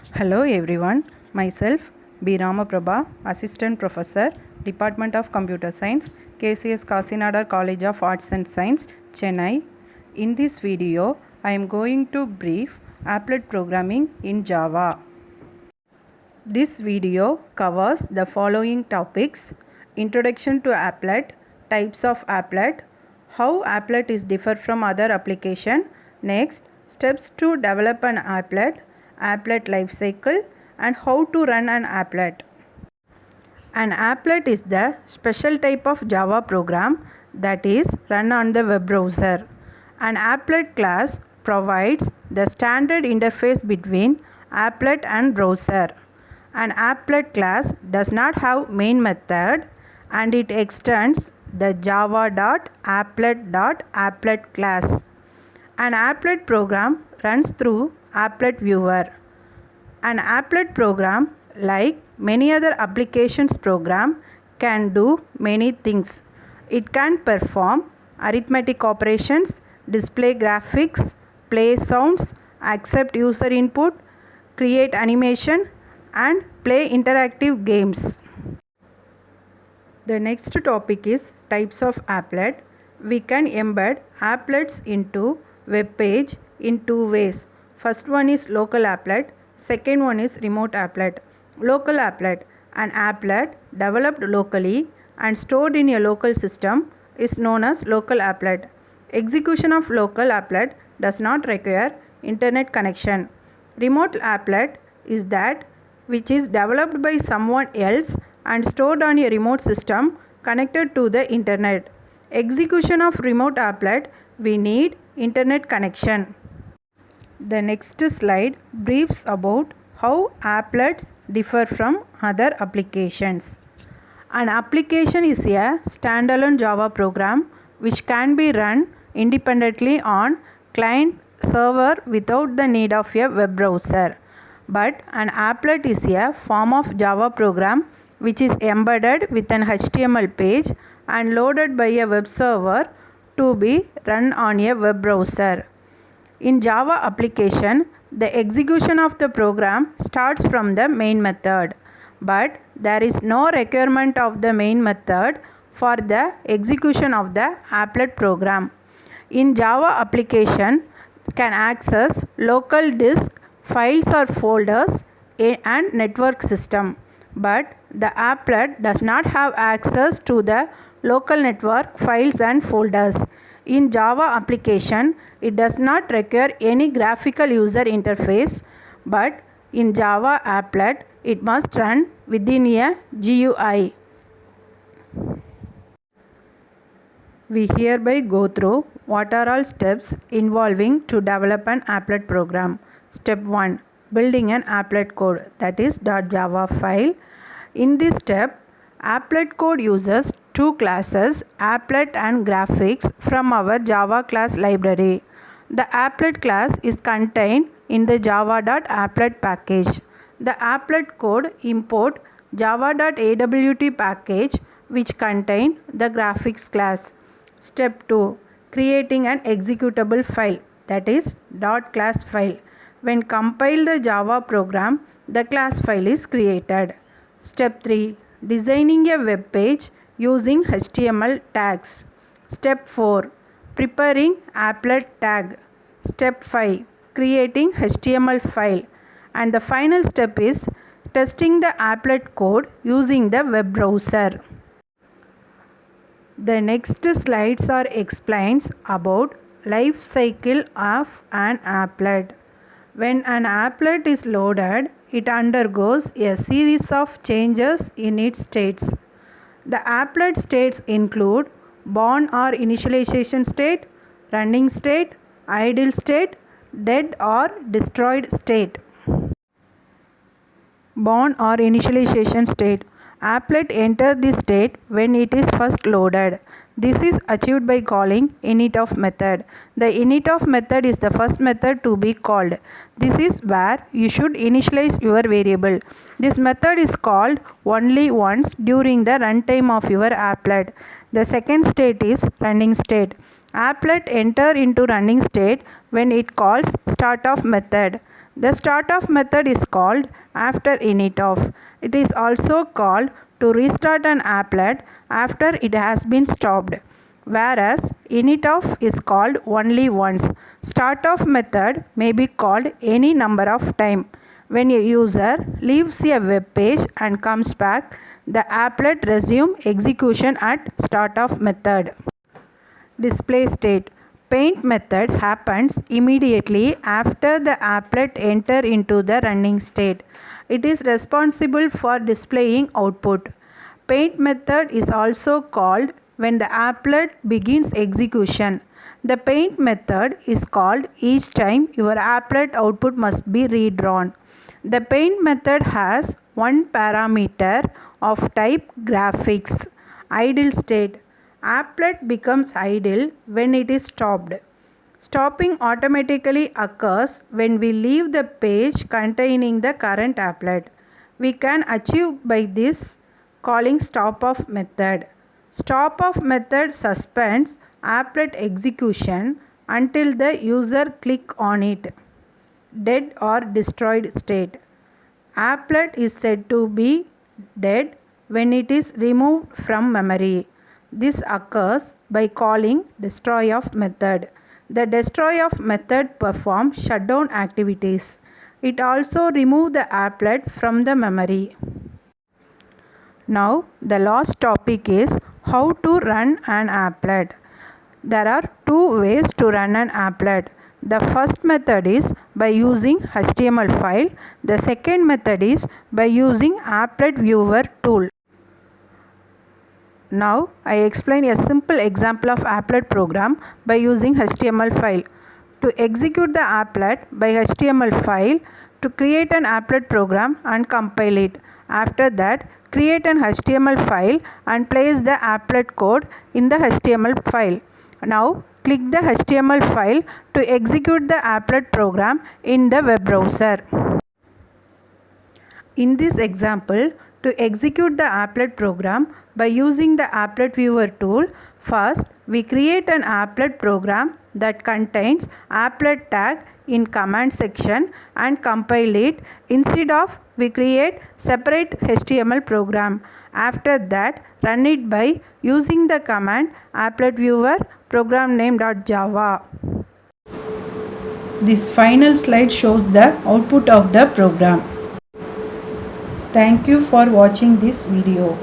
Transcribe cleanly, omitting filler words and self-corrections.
Hello everyone, myself B. Ramaprabha, Assistant Professor, Department of Computer Science, KCS Kasinadar College of Arts and Science, Chennai. In this video, I am going to brief applet programming in Java. This video covers the following topics: Introduction to applet, types of applet, how applet is different from other application, next steps to develop an applet, applet lifecycle, and how to run an applet. An applet is the special type of Java program that is run on the web browser. An applet class provides the standard interface between applet and browser. An applet class does not have main method and it extends the java.applet.applet class. An applet program runs through applet viewer. An applet program, like many other applications program, can do many things. It can perform arithmetic operations, display graphics, play sounds, accept user input, create animation, and play interactive games. The next topic is types of applet. We can embed applets into web page in two ways. First one is local applet, second one is remote applet. Local applet, an applet developed locally and stored in a local system, is known as local applet. Execution of local applet does not require internet connection. Remote applet is that which is developed by someone else and stored on a remote system connected to the internet. Execution of remote applet, we need internet connection. The next slide briefs about how applets differ from other applications. An application is a standalone Java program which can be run independently on client server without the need of a web browser. But an applet is a form of Java program which is embedded with an HTML page and loaded by a web server to be run on a web browser. In Java application, the execution of the program starts from the main method, but there is no requirement of the main method for the execution of the applet program. In Java application, can access local disk, files or folders and network system, but the applet does not have access to the local network, files and folders. In Java application, it does not require any graphical user interface, but in Java applet, it must run within a GUI. We hereby go through what are all steps involving to develop an applet program. Step 1. Building an applet code, that is .java file. In this step, applet code uses two classes, applet and graphics, from our Java class library. The applet class is contained in the java.applet package. The applet code import java.awt package which contain the graphics class. Step 2. Creating an executable file, that is .class file. When compile the Java program, the class file is created. Step 3. Designing a web page using HTML tags. Step 4. Preparing applet tag. Step 5. Creating HTML file. And the final step is testing the applet code using the web browser. The next slides are explains about life cycle of an applet. When an applet is loaded, it undergoes a series of changes in its states. The applet states include born or initialization state, running state, idle state, dead or destroyed state. Born or initialization state. Applet enters this state when it is first loaded. This is achieved by calling initOf method. The initOf method is the first method to be called. This is where you should initialize your variable. This method is called only once during the runtime of your applet. The second state is running state. Applet enter into running state when it calls startOf method. The start of method is called after init of. It is also called to restart an applet after it has been stopped, whereas init of is called only once. Start of method may be called any number of times. When a user leaves a web page and comes back, the applet resumes execution at start of method. Display state. Paint method happens immediately after the applet enter into the running state. It is responsible for displaying output. Paint method is also called when the applet begins execution. The paint method is called each time your applet output must be redrawn. The paint method has one parameter of type graphics. Idle state. Applet becomes idle when it is stopped. Stopping automatically occurs when we leave the page containing the current applet. We can achieve by this calling stop of method. Stop of method suspends applet execution until the user click on it. Dead or destroyed state. Applet is said to be dead when it is removed from memory. This occurs by calling destroy of method. The destroy of method performs shutdown activities. It also removes the applet from the memory. Now the last topic is how to run an applet. There are two ways to run an applet. The first method is by using HTML file. The second method is by using applet viewer tool. Now I explain a simple example of applet program by using HTML file. To execute the applet by HTML file, to create an applet program and compile it. After that, create an HTML file and place the applet code in the HTML file. Now click the HTML file to execute the applet program in the web browser. In this example, to execute the applet program by using the applet viewer tool, first we create an applet program that contains applet tag in command section and compile it. Instead of we create separate HTML program. After that, run it by using the command applet viewer program name.java. This final slide shows the output of the program. Thank you for watching this video.